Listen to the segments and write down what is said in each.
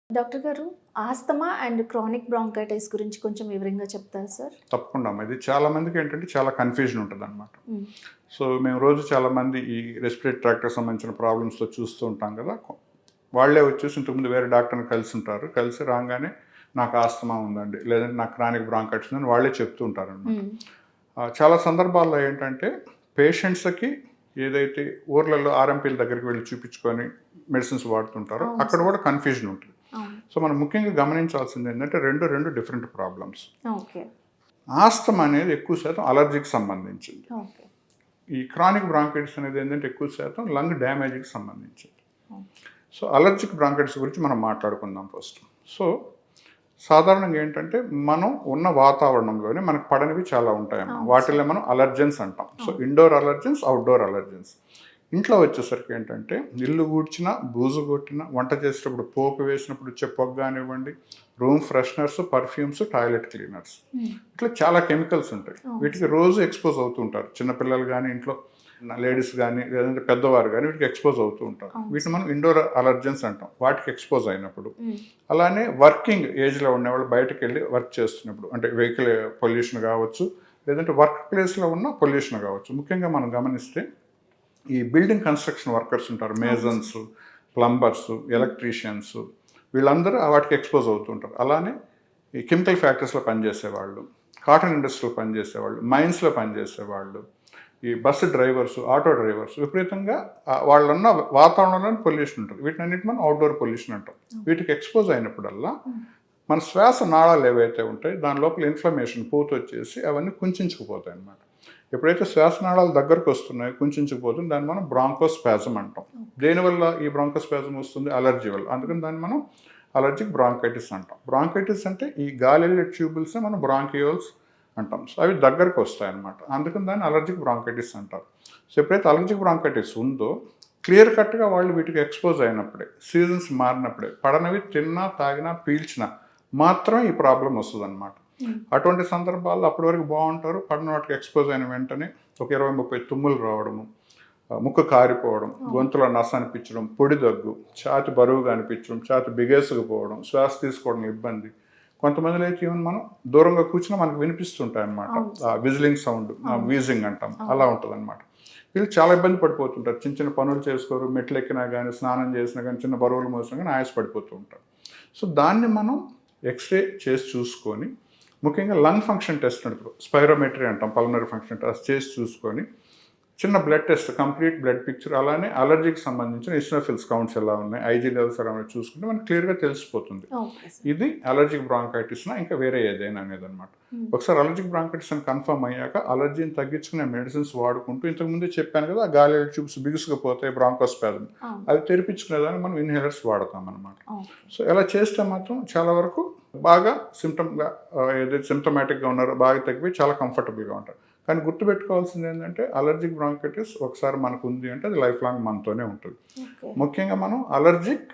Doctor గారు, asthma and chronic bronchitis గురించి కొంచెం వివరంగా చెప్తారా సార్? తప్పకుండా అమ్మ. ఇది చాలా మందికి ఏంటంటే చాలా కన్‌ఫ్యూజన్ ఉంటదనమాట. హ్మ్. సో, మేము రోజు చాలామంది ఈ రెస్పిరేటరీ ట్రాక్ట్‌కి సంబంధించిన ప్రాబ్లమ్స్‌తో చూస్తూ ఉంటాం కదా! వాళ్ళే వచ్చేసి ఇంతకుముందు వేరే డాక్టర్‌ని కలిసుంటారు. కలిసి రాంగానే నాకు ఆస్తమా ఉందండి, లేదంటే నాకు క్రానిక్ బ్రాంకైటిస్ ఉందని వాళ్ళే చెప్తూ ఉంటారనమాట. హ్మ్. చాలా సందర్భాల్లో ఏంటంటే పేషెంట్స్‌కి ఏదైతే ఊర్లలో ఆర్ఎంపీల దగ్గరికి వెళ్లి చూపించుకొని మెడిసిన్స్ వాడుతుంటారో అవును అక్కడ సార్. కూడా కన్‌ఫ్యూజన్ ఉంటది. అవును. సో, మనం ముఖ్యంగా గమనించాల్సింది ఏంటంటే 2 డిఫరెంట్ ప్రాబ్లమ్స్. ఓకే. ఆస్తమా అనేది ఎక్కువ శాతం అలర్జీకి సంబంధించింది. ఓకే. ఈ క్రానిక్ బ్రాంకైటిస్ అనేది ఏంటంటే ఎక్కువ శాతం లంగ్ డ్యామేజ్‌కి సంబంధించింది. ఓకే. సో, అలర్జిక్ బ్రాంకైటిస్ గురించి మనం మాట్లాడుకుందాం ఫస్ట్. సో, సాధారణంగా ఏంటంటే మనం ఉన్న వాతావరణంలోనే మనకు పడనివి చాలా ఉంటాయన్నమాట. అవును వాటిల్ని సార్. మనం అలర్జెన్స్ అంటాం. సో, అవును. Indoor allergens, outdoor allergens. ఇంట్లో వచ్చేసరికి ఏంటంటే ఇల్లు ఊడ్చినా, బూజు కొట్టినా, వంట చేసేటప్పుడు పోపు వేసినప్పుడు వచ్చే పొగ కానివ్వండి, room fresheners, perfumes, toilet cleaners, హ్మ్. ఇట్లా చాలా కెమికల్స్ ఉంటాయి. అవును వీటికి సార్. రోజు ఎక్స్‌పోజ్ అవుతూ ఉంటారు. చిన్నపిల్లలు గానీ, ఇంట్లో లేడీస్ గానీ, లేదంటే పెద్దవారు గానీ వీటికి ఎక్స్‌పోజ్ అవుతూ ఉంటారు. అవును వీటిని సార్. మనం ఇండోర్ అలర్జెన్స్ అంటాం. వాటికి ఎక్స్‌పోజ్ అయినప్పుడు. హ్మ్. అలానే వర్కింగ్ ఏజ్‌లో ఉన్నవాళ్ళు బయటకెళ్ళి వర్క్ చేస్తున్నప్పుడు, అంటే వెహికల్ పొల్యూషన్ కావచ్చు, లేదంటే వర్క్ ప్లేస్‌లో ఉన్న పొల్యూషన్ కావచ్చు. ముఖ్యంగా మనం గమనిస్తే ఈ బిల్డింగ్ కన్‌స్ట్రక్షన్ వర్కర్స్ ఉంటారు. అవును సార్. మేసన్స్, ప్లంబర్స్, హ్మ్. ఎలక్ట్రీషియన్స్, వీళ్ళందరూ వాటికి ఎక్స్‌పోజ్ అవుతూ ఉంటారు. అలానే ఈ కెమికల్ ఫ్యాక్టరీస్‌లో పనిచేసేవాళ్ళు, కాటన్ ఇండస్ట్రీలో పనిచేసేవాళ్ళు, మైన్స్‌లో పనిచేసేవాళ్ళు, ఈ బస్సు డ్రైవర్స్, ఆటో డ్రైవర్స్ విపరీతంగా వాళ్ళున్న వాతావరణంలోనే పొల్యూషన్ ఉంటుంది. వీటన్నిటిని మనం అవుట్‌డోర్ పొల్యూషన్ అంటాం. వీటికి ఎక్స్‌పోజ్ అయినప్పుడల్లా హ్మ్. మన శ్వాస నాళాలు ఏవైతే ఉంటాయో దాని లోపల ఇన్‌ఫ్లమేషన్ పూతొచ్చేసి అవన్నీ కుంచించుకుపోతాయన్నమాట. ఎప్పుడైతే శ్వాసనాళాలు దగ్గరకు వస్తున్నాయో కుంచించుకుపోతుంది, దాన్ని మనం బ్రాంకోస్పాజమ్ అంటాం. ఓకే. దేనివల్ల ఈ బ్రాంకోస్పాజమ్ వస్తుంది? అలర్జీ వల్ల. అందుకని దాన్ని మనం అలర్జిక్ బ్రాంకైటిస్ అంటాం. బ్రాంకైటిస్ అంటే ఈ గాలెళ్ళే ట్యూబుల్సే మనం బ్రాంకియోల్స్ అంటాం. సో, అవి దగ్గరకు వస్తాయన్నమాట. అందుకని దాన్ని అలర్జిక్ బ్రాంకైటిస్ అంటారు. సో, ఎప్పుడైతే అలర్జిక్ బ్రాంకైటిస్ ఉందో క్లియర్ కట్‌గా వాళ్ళు వీటికి ఎక్స్‌పోజ్ అయినప్పుడే, సీజన్స్ మారినప్పుడే, పడనివి తిన్నా, తాగినా, పీల్చినా మాత్రమే ఈ ప్రాబ్లమ్ వస్తదన్నమాట. హ్మ్. అటువంటి సందర్భాల్లో అప్పటి వరకు బావుంటారు. పడిన వాటికి ఎక్స్‌పోజ్ అయిన వెంటనే ఒక 20, 30 తుమ్ములు రావడము, ముక్కు కారిపోవడం, అవును. గొంతులో నస అనిపించడం, పొడి దగ్గు, ఛాతీ బరువుగా అనిపించడం, ఛాతీ బిగేసుకుపోవడం, శ్వాస తీసుకోవడం ఇబ్బంది. కొంతమందిలో అయితే ఈవెన్ మనం దూరంగా కూర్చున్నా మనకు వినిపిస్తుంటాయన్నమాట. అవును సార్. విజిలింగ్ సౌండ్, అవును. వీజింగ్ అంటాం. అలా అవును. ఉంటదన్నమాట. వీళ్ళు చాలా ఇబ్బంది పడిపోతుంటారు. చిన్న చిన్న పనులు చేసుకోరు. మెట్లెక్కినా గానీ, స్నానం చేసినా గానీ, చిన్న బరువులు మోసినా గానీ ఆయాస పడిపోతూ ఉంటారు. సో, దాన్ని మనం ఎక్స్‌రే చేసి చూసుకొని, ముఖ్యంగా లంగ్ ఫంక్షన్ టెస్ట్ అంటారు. స్పైరోమెట్రీ అంటాం. పల్మనరీ ఫంక్షన్ టెస్ట్ చేసి చూసుకొని, చిన్న blood test, complete blood picture, అలానే అలర్జీకి సంబంధించిన ఈసినోఫిల్స్ కౌంట్స్ ఎలా ఉన్నాయి, ఐజీ లెవెల్స్ ఎలా ఉన్నాయి చూసుకుంటే మనకు క్లియర్‌గా తెలిసిపోతుంది. Okay sir. ఇది అలర్జిక్ బ్రాంకైటిస్‌నా ఇంకా వేరే ఏదైనా అనేదన్నమాట. హ్మ్. ఒకసారి అలర్జిక్ బ్రాంకైటిస్ అని కన్ఫర్మ్ అయ్యాక అలర్జీని తగ్గించుకునే మెడిసిన్స్ వాడుకుంటూ, ఇంతకుముందే చెప్పాను కదా! ఆ గాలి ట్యూబ్స్ బిగుసుకుపోతాయి, బ్రాంకోస్పాజమ్. అవును. అవి తెరిపించుకునేదానికి మనం ఇన్హేలర్స్ వాడతామన్నమాట. ఓకే. సో, ఇలా చేస్తే మాత్రం చాలా వరకు బాగా ఏదైతే సింప్టమాటిక్‌గా ఉన్నారో బాగా తగ్గిపోయి చాలా కంఫర్టబుల్‌గా ఉంటారు. కానీ గుర్తుపెట్టుకోవాల్సింది ఏంటంటే అలర్జిక్ బ్రాంకైటిస్ ఒకసారి మనకుంది అంటే అది లైఫ్ లాంగ్ మనతోనే ఉంటుంది. ఓకే. ముఖ్యంగా మనం అలర్జిక్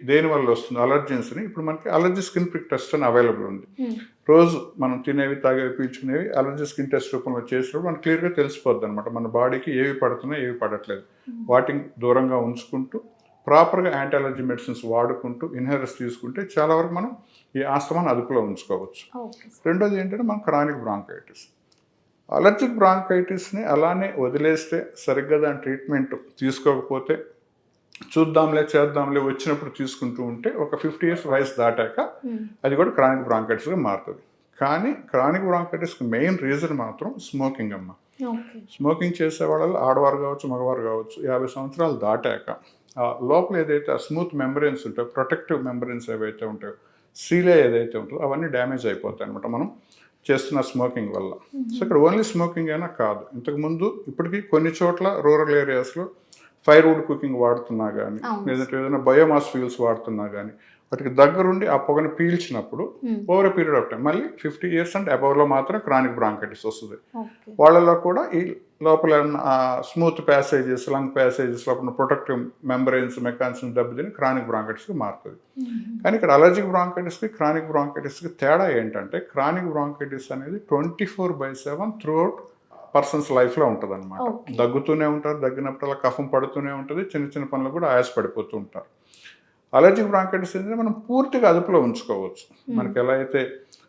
దేనివల్ల వస్తుంది అలర్జెన్స్‌ని ఇప్పుడు మనకి అలర్జీ స్కిన్ ప్రిక్ టెస్ట్ అని అవైలబుల్ ఉంది. హ్మ్. రోజు మనం తినేవి, తాగేవి, పీల్చుకునేవి అలర్జీ స్కిన్ టెస్ట్ రూపంలో చేసినప్పుడు మనకు క్లియర్‌గా తెలిసిపోద్దనమాట. మన బాడీకి ఏవి పడుతున్నాయి, ఏవి పడట్లేదు. హ్మ్. వాటిని దూరంగా ఉంచుకుంటూ, ప్రాపర్‌గా యాంటీ అలర్జీ మెడిసిన్స్ వాడుకుంటూ, ఇన్హేలర్స్ తీసుకుంటే చాలా వరకు మనం ఈ ఆస్తమాను అదుపులో ఉంచుకోవచ్చు. Okay sir. రెండోది ఏంటంటే మనం క్రానిక్ బ్రాంకైటిస్. అలర్జిక్ బ్రాంకైటిస్‌ని అలానే వదిలేస్తే, సరిగ్గా దాని ట్రీట్మెంట్ తీసుకోకపోతే, చూద్దాంలే, చేద్దాంలే, వచ్చినప్పుడు తీసుకుంటూ ఉంటే ఒక 50 ఇయర్స్ వయసు దాటాక హ్మ్. అది కూడా క్రానిక్ బ్రాంకైటిస్‌గా మారుతది. కానీ క్రానిక్ బ్రాంకైటిస్‌కి మెయిన్ రీజన్ మాత్రం స్మోకింగ్ అమ్మ. ఓకే. స్మోకింగ్ చేసే వాళ్ళలో ఆడవారు కావచ్చు, మగవారు కావచ్చు, 50 సంవత్సరాలు దాటాక లోపల ఏదైతే ఆ స్మూత్ మెంబ్రేన్స్ ఉంటాయో, ప్రొటెక్టివ్ మెంబ్రేన్స్ ఏవైతే ఉంటాయో, సీలే ఏదైతే ఉంటుందో అవన్నీ డ్యామేజ్ అయిపోతాయన్నమాట మనం చేస్తున్న స్మోకింగ్ వల్ల. సో, హుహు. ఇక్కడ ఓన్లీ స్మోకింగ్ అయినా కాదు. ఇంతకుముందు ఇప్పటికీ కొన్ని చోట్ల రూరల్ ఏరియాస్‌లో ఫైర్‌వుడ్ కుకింగ్ వాడుతున్నా గానీ, అవును లేదంటే సార్. ఏదైనా బయోమాస్ ఫ్యూయల్స్ వాడుతున్నా గానీ, వాటికి దగ్గరుండి ఆ పొగను పీల్చినప్పుడు హ్మ్. Over a period of time మళ్ళీ 50 ఇయర్స్ అండ్ అబవ్‌లో మాత్రమే క్రానిక్ బ్రాంకైటిస్ వస్తది. ఓకే. వాళ్ళలో కూడా ఈ లోపల స్మూత్ ప్యాసేజెస్, లంగ్ ప్యాసేజెస్ లోపల ప్రొటెక్టివ్ మెంబ్రేన్స్ మెకానిజం దెబ్బతిని క్రానిక్ బ్రాంకైటిస్‌గా మారుతది. హుహు. కానీ ఇక్కడ అలర్జిక్ బ్రాంకైటిస్‌కి, క్రానిక్ బ్రాంకైటిస్‌కి తేడా ఏంటంటే, క్రానిక్ బ్రాంకైటిస్ అనేది 24/7 త్రూఅవుట్ పర్సన్స్ లైఫ్‌లో ఉంటదనమాట. ఓకే. దగ్గుతూనే ఉంటారు, దగ్గినప్పుడల్లా కఫం పడుతూనే ఉంటది. చిన్న చిన్న పనులకు కూడా ఆయాస పడిపోతూ ఉంటారు. అలర్జిక్ బ్రాంకైటిస్ అనేది మనం పూర్తిగా అదుపులో ఉంచుకోవచ్చు. మనకి ఎలా అయితే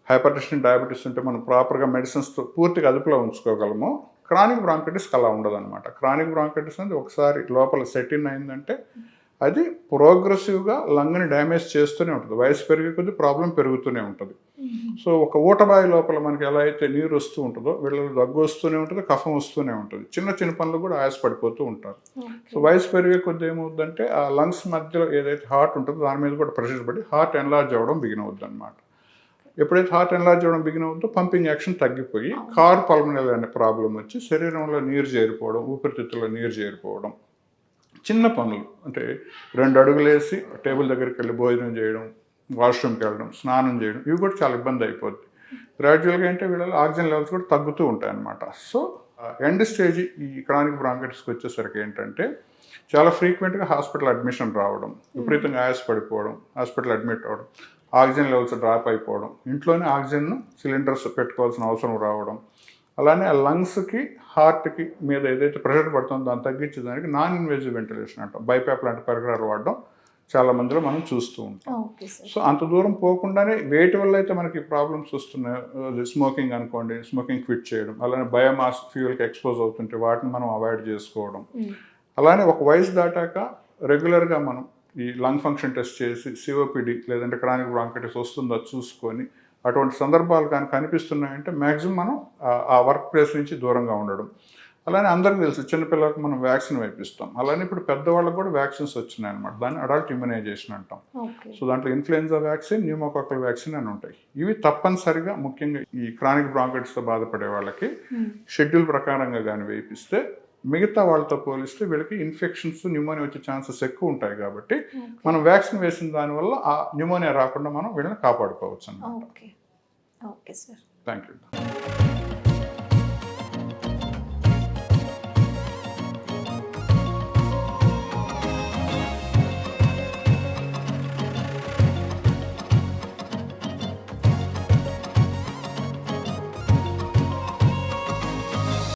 హైపర్ టెన్షన్, డయాబెటీస్ ఉంటే మనం ప్రాపర్గా మెడిసిన్స్తో పూర్తిగా అదుపులో ఉంచుకోగలమో, క్రానిక్ బ్రాంకైటిస్కి అలా ఉండదన్నమాట. క్రానిక్ బ్రాంకైటిస్ అనేది ఒకసారి లోపల సెట్ ఇన్ అయిందంటే అది ప్రోగ్రెసివ్గా లంగ్ని డ్యామేజ్ చేస్తూనే ఉంటుంది. వయసు పెరిగే కొద్దీ ప్రాబ్లం పెరుగుతూనే ఉంటుంది. సో ఒక ఊటబాయి లోపల మనకి ఎలా అయితే నీరు వస్తూ ఉంటుందో వీళ్ళకి దగ్గు వస్తూనే ఉంటుంది, కఫం వస్తూనే ఉంటుంది. చిన్న చిన్న పనులు కూడా ఆయాస పడిపోతూ ఉంటారు. సో వయసు పెరిగే కొద్దీ ఏమవుద్దంటే ఆ లంగ్స్ మధ్యలో ఏదైతే హార్ట్ ఉంటుందో దాని మీద కూడా ప్రెషర్ పడి హార్ట్ ఎన్లార్జ్ అవ్వడం బిగిన్ అవుద్ది అనమాట. ఎప్పుడైతే హార్ట్ ఎన్లార్జ్ అవ్వడం బిగిన్ అవుతుందో పంపింగ్ యాక్షన్ తగ్గిపోయి కార్ పల్మనల్ అనే ప్రాబ్లం వచ్చి శరీరంలో నీరు చేరిపోవడం, ఊపిరితిత్తుల్లో నీరు చేరిపోవడం, చిన్న పనులు అంటే 2 అడుగులు వేసి టేబుల్ దగ్గరికి వెళ్ళి భోజనం చేయడం, వాష్రూమ్కి వెళ్ళడం, స్నానం చేయడం, ఇవి కూడా చాలా ఇబ్బంది అయిపోద్ది. గ్రాడ్యువల్గా అంటే వీళ్ళలో ఆక్సిజన్ లెవెల్స్ కూడా తగ్గుతూ ఉంటాయి అన్నమాట. సో ఎండ్ స్టేజ్ ఈ క్రానిక్ బ్రాంకైటిస్కి వచ్చేసరికి ఏంటంటే చాలా ఫ్రీక్వెంట్గా హాస్పిటల్ అడ్మిషన్ రావడం, విపరీతంగా ఆయాస పడిపోవడం, హాస్పిటల్ అడ్మిట్ అవ్వడం, ఆక్సిజన్ లెవెల్స్ డ్రాప్ అయిపోవడం, ఇంట్లోనే ఆక్సిజన్ సిలిండర్స్ పెట్టుకోవాల్సిన అవసరం రావడం, అలానే ఆ లంగ్స్కి హార్ట్కి మీద ఏదైతే ప్రెషర్ పడుతుందో దాన్ని తగ్గించేదానికి నాన్ ఇన్వేజివ్ వెంటిలేషన్ అంటాం, బైపాప్ లాంటి పరికరాలు వాడడం చాలా మందిలో మనం చూస్తూ ఉంటాం. సో అంత దూరం పోకుండానే వేటి వల్ల అయితే మనకి ప్రాబ్లమ్స్ వస్తున్నాయి, స్మోకింగ్ అనుకోండి, స్మోకింగ్ క్విట్ చేయడం, అలానే బయోమాస్ ఫ్యూయల్కి ఎక్స్పోజ్ అవుతుంటే వాటిని మనం అవాయిడ్ చేసుకోవడం, అలానే ఒక వయసు దాటాక రెగ్యులర్గా మనం ఈ లంగ్ ఫంక్షన్ టెస్ట్ చేసి సిఓపిడి లేదంటే క్రానిక్ బ్రాంకైటిస్ వస్తుందో చూసుకొని అటువంటి సందర్భాలు కానీ కనిపిస్తున్నాయంటే మ్యాక్సిమం మనం ఆ వర్క్ ప్లేస్ నుంచి దూరంగా ఉండడం. అలానే అందరికీ తెలుసు చిన్నపిల్లలకు మనం వ్యాక్సిన్ వేపిస్తాం, అలానే ఇప్పుడు పెద్దవాళ్ళకు కూడా వ్యాక్సిన్స్ వచ్చినాయి అనమాట. దాన్ని అడల్ట్ ఇమ్యునైజేషన్ అంటాం. సో దాంట్లో ఇన్ఫ్లుయెన్జా వ్యాక్సిన్, న్యూమోకాకల్ వ్యాక్సిన్ అని ఉంటాయి. ఇవి తప్పనిసరిగా ముఖ్యంగా ఈ క్రానిక్ బ్రాంకైటిస్తో బాధపడే వాళ్ళకి షెడ్యూల్ ప్రకారంగా కానీ వేపిస్తే మిగతా వాళ్ళతో పోలిస్తే వీళ్ళకి ఇన్ఫెక్షన్స్, న్యూమోనియా వచ్చే ఛాన్సెస్ ఎక్కువ ఉంటాయి కాబట్టి మనం వ్యాక్సిన్ వేసిన దానివల్ల ఆ న్యూమోనియా రాకుండా మనం వీళ్ళని కాపాడుకోవచ్చు అన్నమాట. Okay sir. Thank you.